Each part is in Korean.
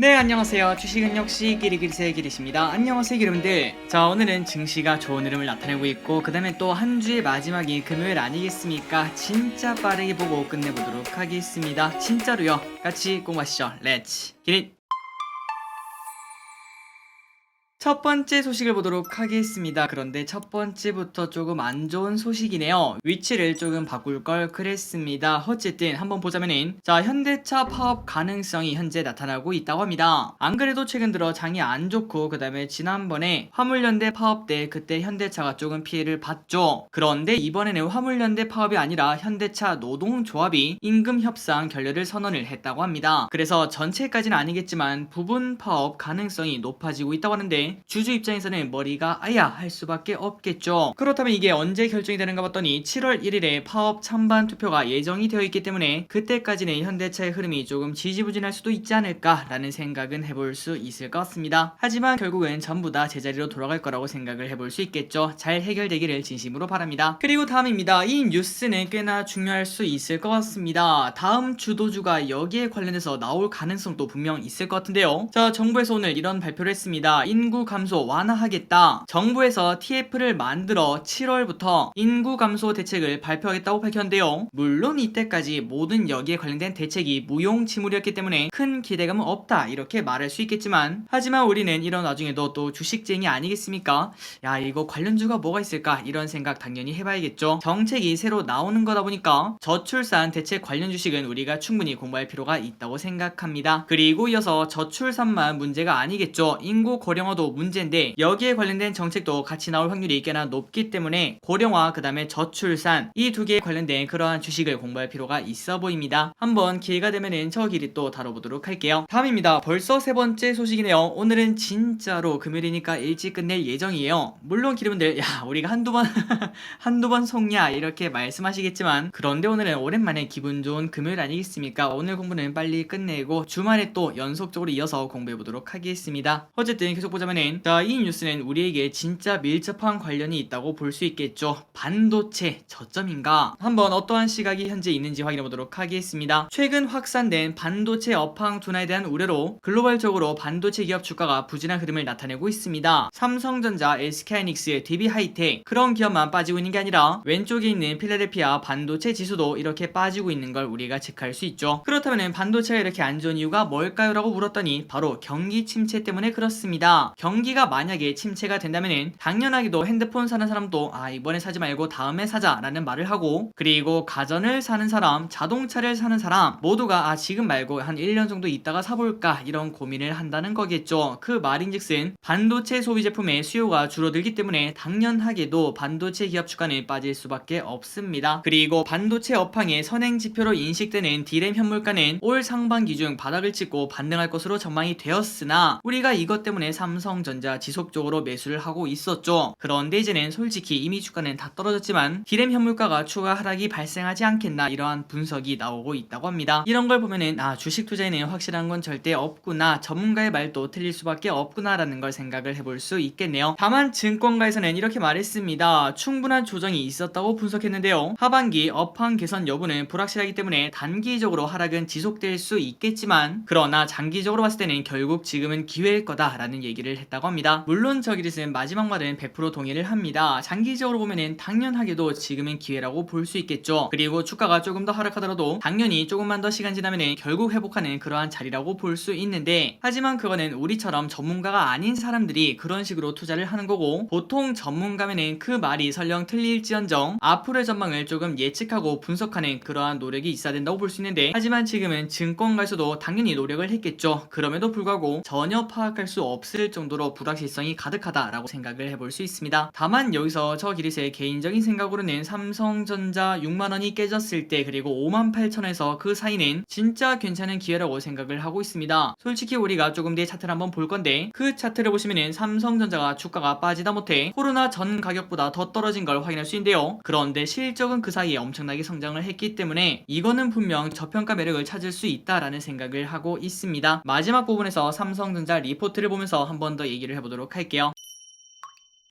네, 안녕하세요. 주식은 역시 기리기리세 기리십니다. 안녕하세요, 여러분들. 자, 오늘은 증시가 좋은 흐름을 나타내고 있고, 그 다음에 또 한 주의 마지막이 금요일 아니겠습니까? 진짜 빠르게 보고 끝내보도록 하겠습니다. 진짜로요. 같이 공부하시죠. 렛츠 기릿! 첫 번째 소식을 보도록 하겠습니다. 그런데 첫 번째부터 조금 안 좋은 소식이네요. 위치를 조금 바꿀 걸 그랬습니다. 어쨌든 한번 보자면은, 자, 현대차 파업 가능성이 현재 나타나고 있다고 합니다. 안 그래도 최근 들어 장이 안 좋고, 그 다음에 지난번에 화물연대 파업 때 그때 현대차가 조금 피해를 봤죠. 그런데 이번에는 화물연대 파업이 아니라 현대차 노동조합이 임금 협상 결렬을 선언을 했다고 합니다. 그래서 전체까지는 아니겠지만 부분 파업 가능성이 높아지고 있다고 하는데, 주주 입장에서는 머리가 아야 할 수밖에 없겠죠. 그렇다면 이게 언제 결정이 되는가 봤더니 7월 1일에 파업 찬반 투표가 예정이 되어 있기 때문에 그때까지는 현대차의 흐름이 조금 지지부진할 수도 있지 않을까라는 생각은 해볼 수 있을 것 같습니다. 하지만 결국은 전부 다 제자리로 돌아갈 거라고 생각을 해볼 수 있겠죠. 잘 해결되기를 진심으로 바랍니다. 그리고 다음입니다. 이 뉴스는 꽤나 중요할 수 있을 것 같습니다. 다음 주도주가 여기에 관련해서 나올 가능성도 분명 있을 것 같은데요. 자, 정부에서 오늘 이런 발표를 했습니다. 인구 감소 완화하겠다. 정부에서 TF를 만들어 7월부터 인구 감소 대책을 발표하겠다고 밝혔는데요. 물론 이때까지 모든 여기에 관련된 대책이 무용지물이었기 때문에 큰 기대감은 없다 이렇게 말할 수 있겠지만, 하지만 우리는 이런 와중에도 또 주식쟁이 아니겠습니까? 야, 이거 관련주가 뭐가 있을까 이런 생각 당연히 해봐야겠죠. 정책이 새로 나오는 거다 보니까 저출산 대책 관련 주식은 우리가 충분히 공부할 필요가 있다고 생각합니다. 그리고 이어서 저출산만 문제가 아니겠죠. 인구 고령화도 문제인데 여기에 관련된 정책도 같이 나올 확률이 꽤나 높기 때문에 고령화 그 다음에 저출산 이 두 개에 관련된 그러한 주식을 공부할 필요가 있어 보입니다. 한번 기회가 되면은 저 길이 또 다뤄보도록 할게요. 다음입니다. 벌써 세 번째 소식이네요. 오늘은 진짜로 금요일이니까 일찍 끝낼 예정이에요. 물론 기름분들 야 우리가 한두 번 속냐 이렇게 말씀하시겠지만, 그런데 오늘은 오랜만에 기분 좋은 금요일 아니겠습니까? 오늘 공부는 빨리 끝내고 주말에 또 연속적으로 이어서 공부해보도록 하겠습니다. 어쨌든 계속 보자면은, 자, 이 뉴스는 우리에게 진짜 밀접한 관련이 있다고 볼 수 있겠죠. 반도체 저점인가? 한번 어떠한 시각이 현재 있는지 확인해보도록 하겠습니다. 최근 확산된 반도체 업황 둔화에 대한 우려로 글로벌적으로 반도체 기업 주가가 부진한 흐름을 나타내고 있습니다. 삼성전자, SK하이닉스, DB하이텍 그런 기업만 빠지고 있는 게 아니라 왼쪽에 있는 필라델피아 반도체 지수도 이렇게 빠지고 있는 걸 우리가 체크할 수 있죠. 그렇다면 반도체가 이렇게 안 좋은 이유가 뭘까요? 라고 물었더니 바로 경기 침체 때문에 그렇습니다. 경기가 만약에 침체가 된다면 당연하게도 핸드폰 사는 사람도 이번에 사지 말고 다음에 사자 라는 말을 하고, 그리고 가전을 사는 사람, 자동차를 사는 사람 모두가 지금 말고 한 1년 정도 있다가 사볼까 이런 고민을 한다는 거겠죠. 그 말인즉슨 반도체 소비 제품의 수요가 줄어들기 때문에 당연하게도 반도체 기업 주가는 빠질 수밖에 없습니다. 그리고 반도체 업황의 선행 지표로 인식되는 D램 현물가는 올 상반기 중 바닥을 찍고 반등할 것으로 전망이 되었으나 우리가 이것 때문에 삼성전자 지속적으로 매수를 하고 있었죠. 그런데 이제는 솔직히 이미 주가는 다 떨어졌지만 D램 현물가가 추가 하락이 발생하지 않겠나 이러한 분석이 나오고 있다고 합니다. 이런 걸 보면은 주식 투자에는 확실한 건 절대 없구나, 전문가의 말도 틀릴 수밖에 없구나 라는 걸 생각을 해볼 수 있겠네요. 다만 증권가에서는 이렇게 말했습니다. 충분한 조정이 있었다고 분석했는데요. 하반기 업황 개선 여부는 불확실하기 때문에 단기적으로 하락은 지속될 수 있겠지만, 그러나 장기적으로 봤을 때는 결국 지금은 기회일 거다 라는 얘기를 했다고 합니다. 물론 저기릿은 마지막 말은 100% 동의를 합니다. 장기적으로 보면은 당연하게도 지금은 기회라고 볼 수 있겠죠. 그리고 주가가 조금 더 하락하더라도 당연히 조금만 더 시간 지나면은 결국 회복하는 그러한 자리라고 볼 수 있는데, 하지만 그거는 우리처럼 전문가가 아닌 사람들이 그런 식으로 투자를 하는 거고, 보통 전문가면은 그 말이 설령 틀릴지언정 앞으로의 전망을 조금 예측하고 분석하는 그러한 노력이 있어야 된다고 볼 수 있는데, 하지만 지금은 증권가에서도 당연히 노력을 했겠죠. 그럼에도 불구하고 전혀 파악할 수 없을 정도로 불확실성이 가득하다라고 생각을 해볼 수 있습니다. 다만 여기서 저 기릿의 개인적인 생각으로는 삼성전자 6만원이 깨졌을 때 그리고 58,000원에서 그 사이는 진짜 괜찮은 기회라고 생각을 하고 있습니다. 솔직히 우리가 조금 뒤에 차트를 한번 볼 건데, 그 차트를 보시면은 삼성전자가 주가가 빠지다 못해 코로나 전 가격보다 더 떨어진 걸 확인할 수 있는데요. 그런데 실적은 그 사이에 엄청나게 성장을 했기 때문에 이거는 분명 저평가 매력을 찾을 수 있다라는 생각을 하고 있습니다. 마지막 부분에서 삼성전자 리포트를 보면서 한 번 더 얘기를 해보도록 할게요.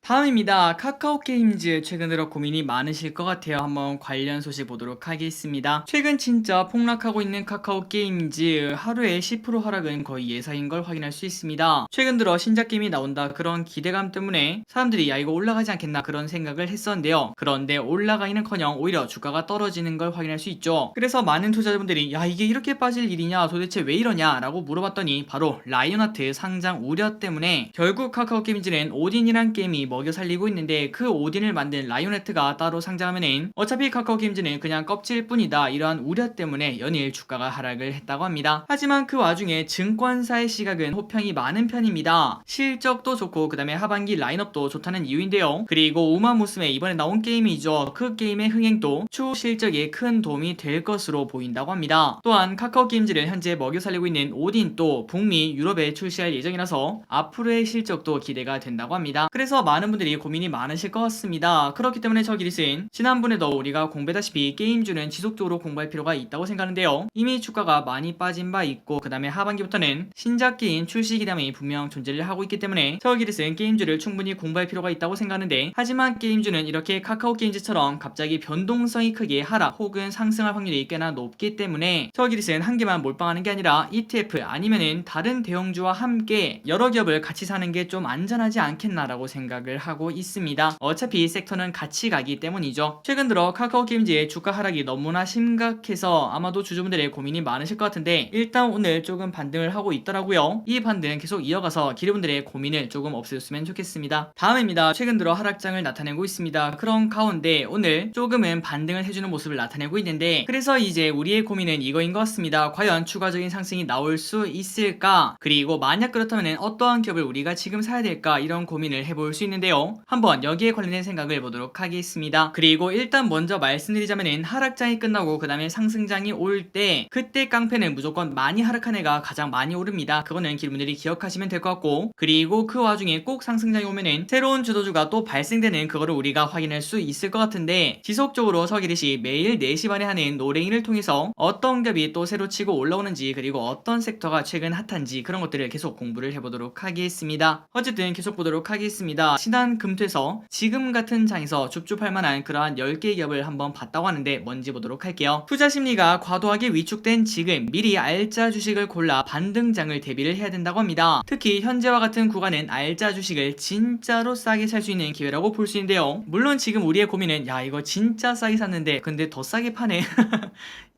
다음입니다. 카카오게임즈 최근 들어 고민이 많으실 것 같아요. 한번 관련 소식 보도록 하겠습니다. 최근 진짜 폭락하고 있는 카카오게임즈 하루에 10% 하락은 거의 예상인 걸 확인할 수 있습니다. 최근 들어 신작 게임이 나온다 그런 기대감 때문에 사람들이 야 이거 올라가지 않겠나 그런 생각을 했었는데요. 그런데 올라가기는커녕 오히려 주가가 떨어지는 걸 확인할 수 있죠. 그래서 많은 투자자분들이 야 이게 이렇게 빠질 일이냐 도대체 왜 이러냐 라고 물어봤더니 바로 라이온하트 상장 우려 때문에 결국 카카오게임즈는 오딘이란 게임이 먹여 살리고 있는데 그 오딘을 만든 라이온헤트가 따로 상장하면은 어차피 카카오게임즈는 그냥 껍질 뿐이다 이러한 우려 때문에 연일 주가가 하락을 했다고 합니다. 하지만 그 와중에 증권사의 시각은 호평이 많은 편입니다. 실적도 좋고 그 다음에 하반기 라인업도 좋다는 이유인데요. 그리고 우마무스메 이번에 나온 게임이죠. 그 게임의 흥행도 추후 실적에 큰 도움이 될 것으로 보인다고 합니다. 또한 카카오게임즈를 현재 먹여 살리고 있는 오딘도 북미, 유럽에 출시할 예정이라서 앞으로의 실적도 기대가 된다고 합니다. 그래서 많은 분들이 고민이 많으실 것 같습니다. 그렇기 때문에 저 기릿은 지난번에도 우리가 공부했다시피 게임주는 지속적으로 공부할 필요가 있다고 생각하는데요. 이미 주가가 많이 빠진 바 있고 그 다음에 하반기부터는 신작 게임 출시 기담이 분명 존재를 하고 있기 때문에 저 기릿은 게임주를 충분히 공부할 필요가 있다고 생각하는데 하지만 게임주는 이렇게 카카오게임즈처럼 갑자기 변동성이 크게 하락 혹은 상승할 확률이 꽤나 높기 때문에 저 기릿은 한 개만 몰빵하는 게 아니라 ETF 아니면은 다른 대형주와 함께 여러 기업을 같이 사는 게 좀 안전하지 않겠나라고 생각을 하고 있습니다. 어차피 섹터는 같이 가기 때문이죠. 최근 들어 카카오게임즈의 주가 하락이 너무나 심각해서 아마도 주주분들의 고민이 많으실 것 같은데 일단 오늘 조금 반등을 하고 있더라고요. 이 반등 계속 이어가서 기르분들의 고민을 조금 없애줬으면 좋겠습니다. 다음입니다. 최근 들어 하락장을 나타내고 있습니다. 그런 가운데 오늘 조금은 반등을 해주는 모습을 나타내고 있는데 그래서 이제 우리의 고민은 이거인 것 같습니다. 과연 추가적인 상승이 나올 수 있을까? 그리고 만약 그렇다면 어떠한 기업을 우리가 지금 사야 될까? 이런 고민을 해볼 수 있는데요. 한번 여기에 관련된 생각을 해보도록 하겠습니다. 그리고 일단 먼저 말씀드리자면은 하락장이 끝나고 그 다음에 상승장이 올 때 그때 깡패는 무조건 많이 하락한 애가 가장 많이 오릅니다. 그거는 기분들이 기억하시면 될 것 같고 그리고 그 와중에 꼭 상승장이 오면은 새로운 주도주가 또 발생되는 그거를 우리가 확인할 수 있을 것 같은데 지속적으로 서기릿이 매일 4시 반에 하는 노랭이를 통해서 어떤 기업이 또 새로 치고 올라오는지 그리고 어떤 섹터가 최근 핫한지 그런 것들을 계속 공부를 해보도록 하겠습니다. 어쨌든 계속 보도록 하겠습니다. 신한 금퇴서 지금 같은 장에서 줍줍할 만한 그러한 10개의 기업을 한번 봤다고 하는데 뭔지 보도록 할게요. 투자 심리가 과도하게 위축된 지금 미리 알짜 주식을 골라 반등장을 대비를 해야 된다고 합니다. 특히 현재와 같은 구간은 알짜 주식을 진짜로 싸게 살 수 있는 기회라고 볼 수 있는데요. 물론 지금 우리의 고민은 야 이거 진짜 싸게 샀는데 근데 더 싸게 파네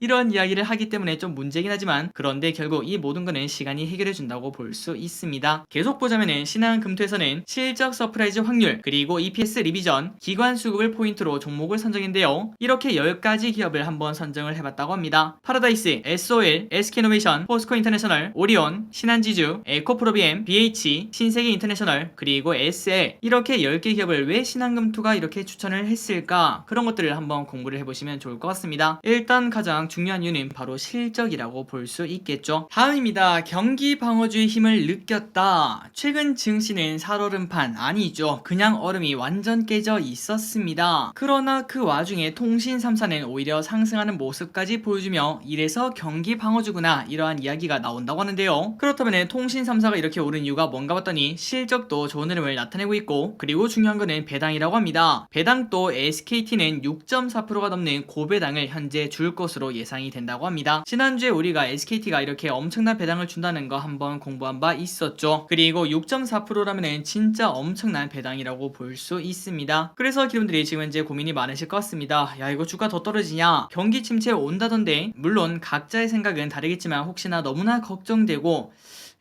이런 이야기를 하기 때문에 좀 문제긴 하지만 그런데 결국 이 모든 거는 시간이 해결해 준다고 볼 수 있습니다. 계속 보자면은 신한금투에서는 실적 서프라이즈 확률 그리고 EPS 리비전 기관 수급을 포인트로 종목을 선정했는데요. 이렇게 10가지 기업을 한번 선정을 해봤다고 합니다. 파라다이스, SOL, SK이노베이션, 포스코 인터내셔널, 오리온, 신한지주, 에코프로비엠, BH, 신세계 인터내셔널 그리고 SL 이렇게 10개 기업을 왜 신한금투가 이렇게 추천을 했을까 그런 것들을 한번 공부를 해보시면 좋을 것 같습니다. 일단 가장 중요한 이유는 바로 실적이라고 볼 수 있겠죠. 다음입니다. 경기 방어주의 힘을 느꼈다. 최근 증시는 살얼음판 아니죠. 그냥 얼음이 완전 깨져 있었습니다. 그러나 그 와중에 통신 3사는 오히려 상승하는 모습까지 보여주며 이래서 경기 방어주구나 이러한 이야기가 나온다고 하는데요. 그렇다면 통신 3사가 이렇게 오른 이유가 뭔가 봤더니 실적도 좋은 흐름을 나타내고 있고 그리고 중요한 거는 배당이라고 합니다. 배당도 SKT는 6.4%가 넘는 고배당을 현재 줄 것으로 예상이 된다고 합니다. 지난주에 우리가 SKT가 이렇게 엄청난 배당을 준다는 거 한번 공부한 바 있었죠. 그리고 6.4%라면 진짜 엄청난 배당이라고 볼 수 있습니다. 그래서 기분들이 지금 현재 고민이 많으실 것 같습니다. 야 이거 주가 더 떨어지냐 경기 침체 온다던데 물론 각자의 생각은 다르겠지만 혹시나 너무나 걱정되고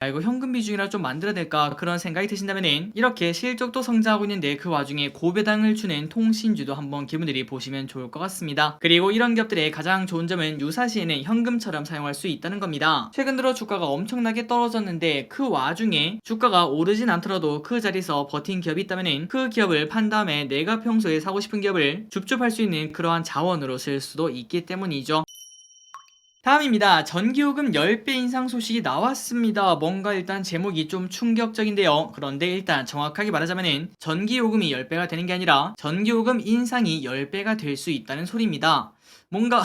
이거 현금 비중이라 좀 만들어야 될까 그런 생각이 드신다면 이렇게 실적도 성장하고 있는데 그 와중에 고배당을 주는 통신주도 한번 기분들이 보시면 좋을 것 같습니다. 그리고 이런 기업들의 가장 좋은 점은 유사시에는 현금처럼 사용할 수 있다는 겁니다. 최근 들어 주가가 엄청나게 떨어졌는데 그 와중에 주가가 오르진 않더라도 그 자리에서 버틴 기업이 있다면 그 기업을 판 다음에 내가 평소에 사고 싶은 기업을 줍줍할 수 있는 그러한 자원으로 쓸 수도 있기 때문이죠. 다음입니다. 전기요금 10배 인상 소식이 나왔습니다. 뭔가 일단 제목이 좀 충격적인데요. 그런데 일단 정확하게 말하자면 전기요금이 10배가 되는 게 아니라 전기요금 인상이 10배가 될 수 있다는 소리입니다. 뭔가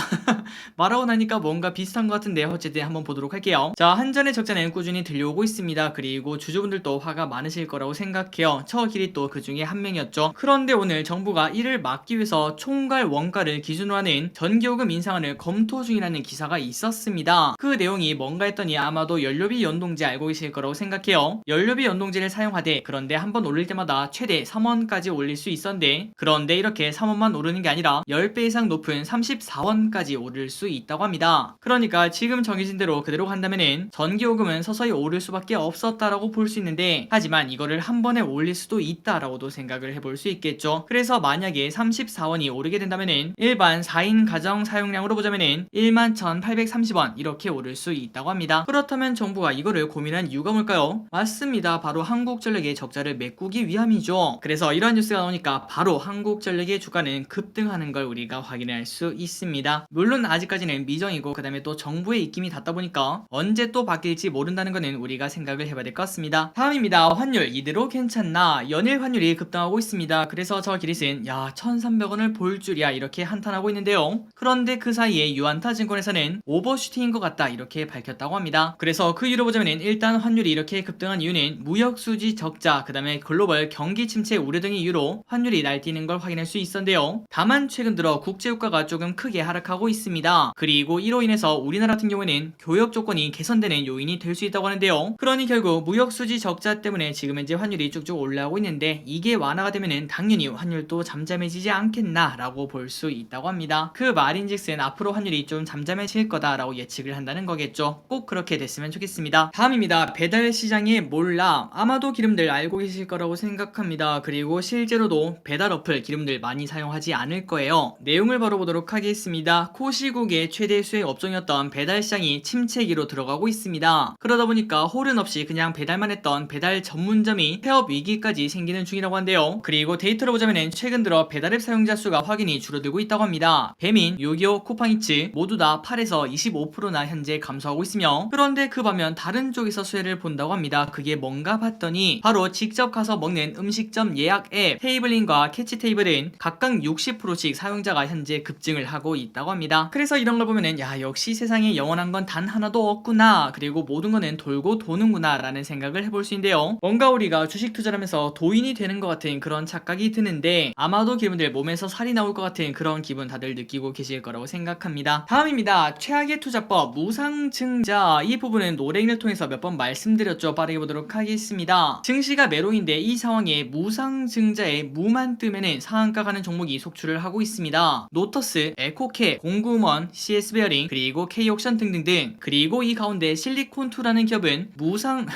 말하고 나니까 뭔가 비슷한 것 같은데 어쨌든 한번 보도록 할게요. 자, 한전의 적자는 꾸준히 들려오고 있습니다. 그리고 주주분들도 화가 많으실 거라고 생각해요. 처길이 또 그 중에 한 명이었죠. 그런데 오늘 정부가 이를 막기 위해서 총괄 원가를 기준으로 하는 전기요금 인상안을 검토 중이라는 기사가 있었습니다. 그 내용이 뭔가 했더니 아마도 연료비 연동제 알고 계실 거라고 생각해요. 연료비 연동제를 사용하되 그런데 한번 올릴 때마다 최대 3원까지 올릴 수 있었는데, 그런데 이렇게 3원만 오르는 게 아니라 10배 이상 높은 34원까지 오를 수 있다고 합니다. 그러니까 지금 정해진 대로 그대로 간다면은 전기요금은 서서히 오를 수밖에 없었다라고 볼 수 있는데, 하지만 이거를 한 번에 올릴 수도 있다라고도 생각을 해볼 수 있겠죠. 그래서 만약에 34원이 오르게 된다면은 일반 4인 가정 사용량으로 보자면은 11,830원 이렇게 오를 수 있다고 합니다. 그렇다면 정부가 이거를 고민한 이유가 뭘까요? 맞습니다. 바로 한국전력의 적자를 메꾸기 위함이죠. 그래서 이러한 뉴스가 나오니까 바로 한국전력의 주가는 급등하는 걸 우리가 확인할 수 있습니다. 물론 아직까지는 미정이고 그 다음에 또 정부의 입김이 닿다 보니까 언제 또 바뀔지 모른다는 거는 우리가 생각을 해봐야 될 것 같습니다. 다음입니다. 환율 이대로 괜찮나? 연일 환율이 급등하고 있습니다. 그래서 저 기릿은 야 1,300원을 볼 줄이야 이렇게 한탄하고 있는데요. 그런데 그 사이에 유안타 증권에서는 오버슈팅인 것 같다 이렇게 밝혔다고 합니다. 그래서 그 이유로 보자면 일단 환율이 이렇게 급등한 이유는 무역수지 적자, 그 다음에 글로벌 경기 침체 우려 등의 이유로 환율이 날뛰는 걸 확인할 수 있었는데요. 다만 최근 들어 국제유가가 조금 크게 하락하고 있습니다. 그리고 이로 인해서 우리나라 같은 경우에는 교역 조건이 개선되는 요인이 될 수 있다고 하는데요. 그러니 결국 무역수지 적자 때문에 지금 현재 환율이 쭉쭉 올라오고 있는데, 이게 완화가 되면은 당연히 환율도 잠잠해지지 않겠나 라고 볼 수 있다고 합니다. 그 말인즉슨 앞으로 환율이 좀 잠잠해질 거다라고 예측을 한다는 거겠죠. 꼭 그렇게 됐으면 좋겠습니다. 다음입니다. 배달 시장의 몰락. 아마도 기름들 알고 계실 거라고 생각합니다. 그리고 실제로도 배달 어플 기름들 많이 사용하지 않을 거예요. 내용을 바로 보도록 하겠습니다. 코시국의 최대 수혜 업종이었던 배달 시장이 침체기로 들어가고 있습니다. 그러다 보니까 홀은 없이 그냥 배달만 했던 배달 전문점이 폐업 위기까지 생기는 중이라고 한대요. 그리고 데이터를 보자면 최근 들어 배달앱 사용자 수가 확연히 줄어들고 있다고 합니다. 배민, 요기요, 쿠팡이츠 모두 다 8에서 25%나 현재 감소하고 있으며, 그런데 그 반면 다른 쪽에서 수혜를 본다고 합니다. 그게 뭔가 봤더니 바로 직접 가서 먹는 음식점 예약 앱 테이블링과 캐치테이블은 각각 60%씩 사용자가 현재 급증을 하고 있다고 합니다. 그래서 이런 걸 보면은 야 역시 세상에 영원한 건 단 하나도 없구나, 그리고 모든 거는 돌고 도는구나 라는 생각을 해볼 수 있는데요. 뭔가 우리가 주식 투자를 하면서 도인이 되는 것 같은 그런 착각이 드는데, 아마도 기분들 몸에서 살이 나올 것 같은 그런 기분 다들 느끼고 계실 거라고 생각합니다. 다음입니다. 최악의 투자법 무상증자. 이 부분은 노랭이를 통해서 몇 번 말씀드렸죠. 빠르게 보도록 하겠습니다. 증시가 매로인데 이 상황에 무상증자에 무만 뜨면은 상한가 가는 종목이 속출을 하고 있습니다. 노터스, 에코케, 공구먼, CS베어링, 그리고 K옥션 등등등. 그리고 이 가운데 실리콘2라는 기업은 무상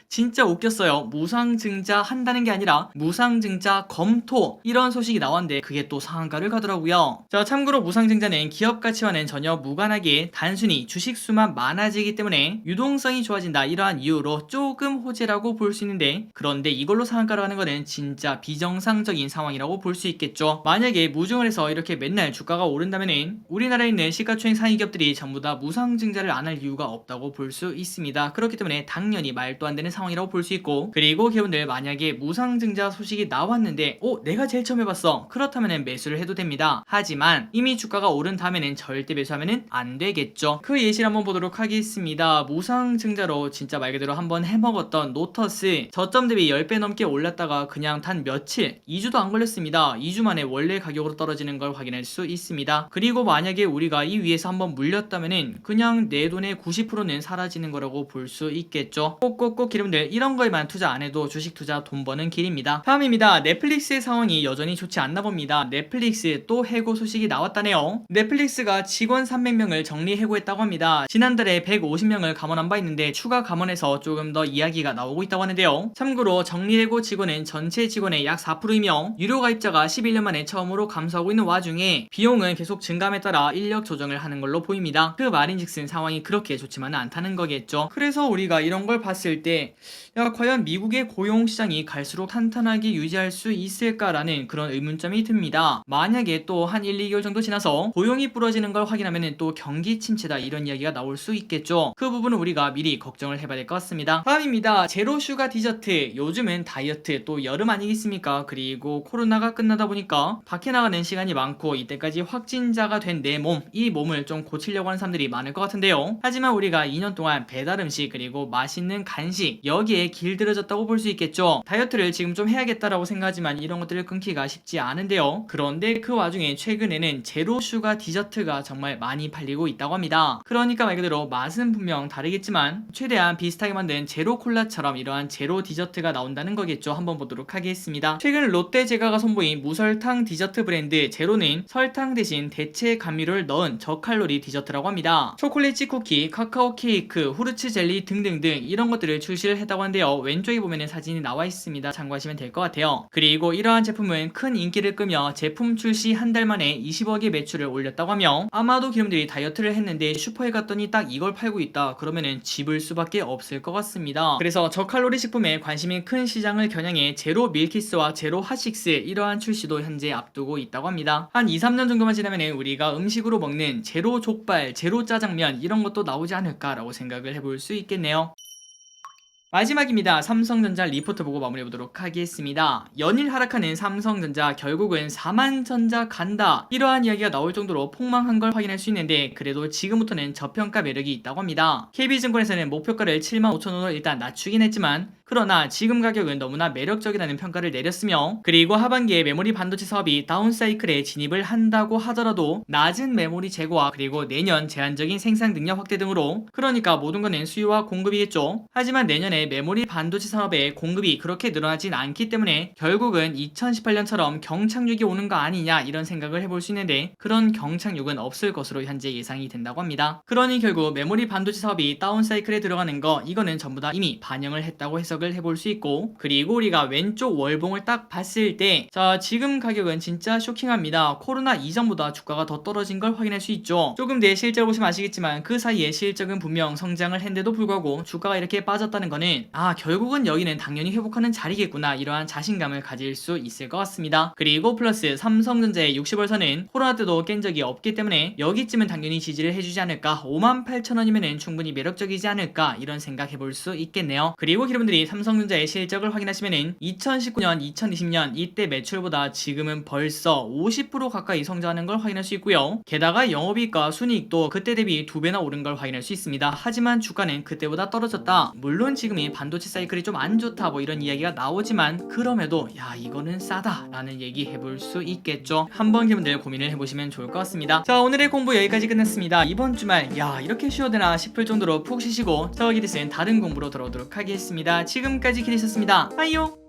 진짜 웃겼어요. 무상증자 한다는 게 아니라 무상증자 검토, 이런 소식이 나왔는데 그게 또 상한가를 가더라고요. 자, 참고로 무상증자는 기업 가치와는 전혀 무관하게 단순히 주식 수만 많아지기 때문에 유동성이 좋아진다, 이러한 이유로 조금 호재라고 볼 수 있는데, 그런데 이걸로 상한가를 하는 거는 진짜 비정상적인 상황이라고 볼 수 있겠죠. 만약에 무증을 해서 이렇게 맨날 주가가 오른다면은 우리나라에 있는 시가총액 상위 기업들이 전부 다 무상증자를 안 할 이유가 없다고 볼 수 있습니다. 그렇기 때문에 당연히 말도 안 되는 상황이라고 볼 수 있고, 그리고 기업들 만약에 무상증자 소식이 나왔는데 내가 제일 처음 해봤어, 그렇다면 매수를 해도 됩니다. 하지만 이미 주가가 오른 다음에는 절대 매수하면 안 되겠죠. 그 예시를 한번 보도록 하겠습니다. 무상증자로 진짜 말 그대로 한번 해먹었던 노터스, 저점 대비 10배 넘게 올랐다가 그냥 단 며칠, 2주도 안 걸렸습니다. 2주 만에 원래 가격으로 떨어지는 걸 확인할 수 있습니다. 그리고 만약에 우리가 이 위에서 한번 물렸다면은 그냥 내 돈의 90%는 사라지는 거라고 볼 수 있겠죠. 꼭꼭꼭 기름들 이런 거에만 투자 안 해도 주식 투자 돈 버는 길입니다. 다음입니다. 넷플릭스의 상황이 여전히 좋지 않나 봅니다. 넷플릭스 또 해고 소식이 나왔다네요. 넷플릭스가 직원 300명을 정리 해고했다고 합니다. 지난달에 150명을 감원한 바 있는데 추가 감원해서 조금 더 이야기가 나오고 있다고 하는데요. 참고로 정리 해고 직원은 전체 직원의 약 4%이며 유료 가입자가 11년 만에 처음으로 감소하고 있는 와중에 비용은 계속 증감에 따라 인력 조정을 하는 걸로 보입니다. 그 말인즉슨 상황이 그렇게 좋지만은 않다는 거겠죠. 그래서 우리가 이런 걸 봤을 때 과연 미국의 고용시장이 갈수록 탄탄하게 유지할 수 있을까라는 그런 의문점이 듭니다. 만약에 또 한 1, 2개월 정도 지나서 고용이 부러지는 걸 확인하면 또 경기 침체다, 이런 이야기가 나올 수 있겠죠. 그 부분은 우리가 미리 걱정을 해봐야 될 것 같습니다. 다음입니다. 제로슈가 디저트. 요즘은 다이어트 또 여름 아니겠습니까? 그리고 코로나가 끝나다 보니까 밖에 나가는 시간이 많고 이때까지 확진 초신자가 된 내 몸, 이 몸을 좀 고치려고 하는 사람들이 많을 것 같은데요. 하지만 우리가 2년 동안 배달 음식 그리고 맛있는 간식 여기에 길들여졌다고 볼 수 있겠죠. 다이어트를 지금 좀 해야겠다라고 생각하지만 이런 것들을 끊기가 쉽지 않은데요. 그런데 그 와중에 최근에는 제로 슈가 디저트가 정말 많이 팔리고 있다고 합니다. 그러니까 말 그대로 맛은 분명 다르겠지만 최대한 비슷하게 만든 제로 콜라처럼 이러한 제로 디저트가 나온다는 거겠죠. 한번 보도록 하겠습니다. 최근 롯데제과가 선보인 무설탕 디저트 브랜드 제로는 설탕 대신 대체 감미료를 넣은 저칼로리 디저트라고 합니다. 초콜릿 칩 쿠키, 카카오 케이크, 후르츠 젤리 등등등 이런 것들을 출시를 했다고 하는데요. 왼쪽에 보면은 사진이 나와 있습니다. 참고하시면 될 것 같아요. 그리고 이러한 제품은 큰 인기를 끄며 제품 출시 한 달 만에 20억의 매출을 올렸다고 하며 아마도 기름들이 다이어트를 했는데 슈퍼에 갔더니 딱 이걸 팔고 있다 그러면은 집을 수밖에 없을 것 같습니다. 그래서 저칼로리 식품에 관심이 큰 시장을 겨냥해 제로 밀키스와 제로 핫식스 이러한 출시도 현재 앞두고 있다고 합니다. 한 2-3년 정도만 지나면 우리가 음식으로 먹는 제로 족발, 제로 짜장면 이런 것도 나오지 않을까라고 생각을 해볼 수 있겠네요. 마지막입니다. 삼성전자 리포트 보고 마무리해보도록 하겠습니다. 연일 하락하는 삼성전자 결국은 4만전자 간다 이러한 이야기가 나올 정도로 폭망한 걸 확인할 수 있는데 그래도 지금부터는 저평가 매력이 있다고 합니다. KB증권에서는 목표가를 75,000원으로 일단 낮추긴 했지만 그러나 지금 가격은 너무나 매력적이라는 평가를 내렸으며 그리고 하반기에 메모리 반도체 사업이 다운사이클에 진입을 한다고 하더라도 낮은 메모리 재고와 그리고 내년 제한적인 생산 능력 확대 등으로 그러니까 모든 거는 수요와 공급이겠죠. 하지만 내년에 메모리 반도체 산업의 공급이 그렇게 늘어나진 않기 때문에 결국은 2018년처럼 경착륙이 오는 거 아니냐 이런 생각을 해볼 수 있는데 그런 경착륙은 없을 것으로 현재 예상이 된다고 합니다. 그러니 결국 메모리 반도체 사업이 다운사이클에 들어가는 거 이거는 전부 다 이미 반영을 했다고 해석을 해볼 수 있고 그리고 우리가 왼쪽 월봉을 딱 봤을 때 자 지금 가격은 진짜 쇼킹합니다. 코로나 이전보다 주가가 더 떨어진 걸 확인할 수 있죠. 조금 내 실적을 보시면 아시겠지만 그 사이에 실적은 분명 성장을 했는데도 불구하고 주가가 이렇게 빠졌다는 거는 결국은 여기는 당연히 회복하는 자리겠구나 이러한 자신감을 가질 수 있을 것 같습니다. 그리고 플러스 삼성전자의 60월 선은 코로나 때도 깬 적이 없기 때문에 여기쯤은 당연히 지지를 해주지 않을까 58,000원이면 충분히 매력적이지 않을까 이런 생각 해볼 수 있겠네요. 그리고 여러분들이 삼성전자의 실적을 확인하시면은 2019년, 2020년 이때 매출보다 지금은 벌써 50% 가까이 성장하는 걸 확인할 수 있고요. 게다가 영업이익과 순이익도 그때 대비 2배나 오른 걸 확인할 수 있습니다. 하지만 주가는 그때보다 떨어졌다. 물론 지금이 반도체 사이클이 좀 안 좋다 뭐 이런 이야기가 나오지만 그럼에도 야 이거는 싸다 라는 얘기 해볼 수 있겠죠. 한번 여러분들 고민을 해보시면 좋을 것 같습니다. 자 오늘의 공부 여기까지 끝났습니다. 이번 주말 야 이렇게 쉬어도 되나 싶을 정도로 푹 쉬시고 저 기대스는 다른 공부로 돌아오도록 하겠습니다. 지금까지 기대셨습니다. 빠이요.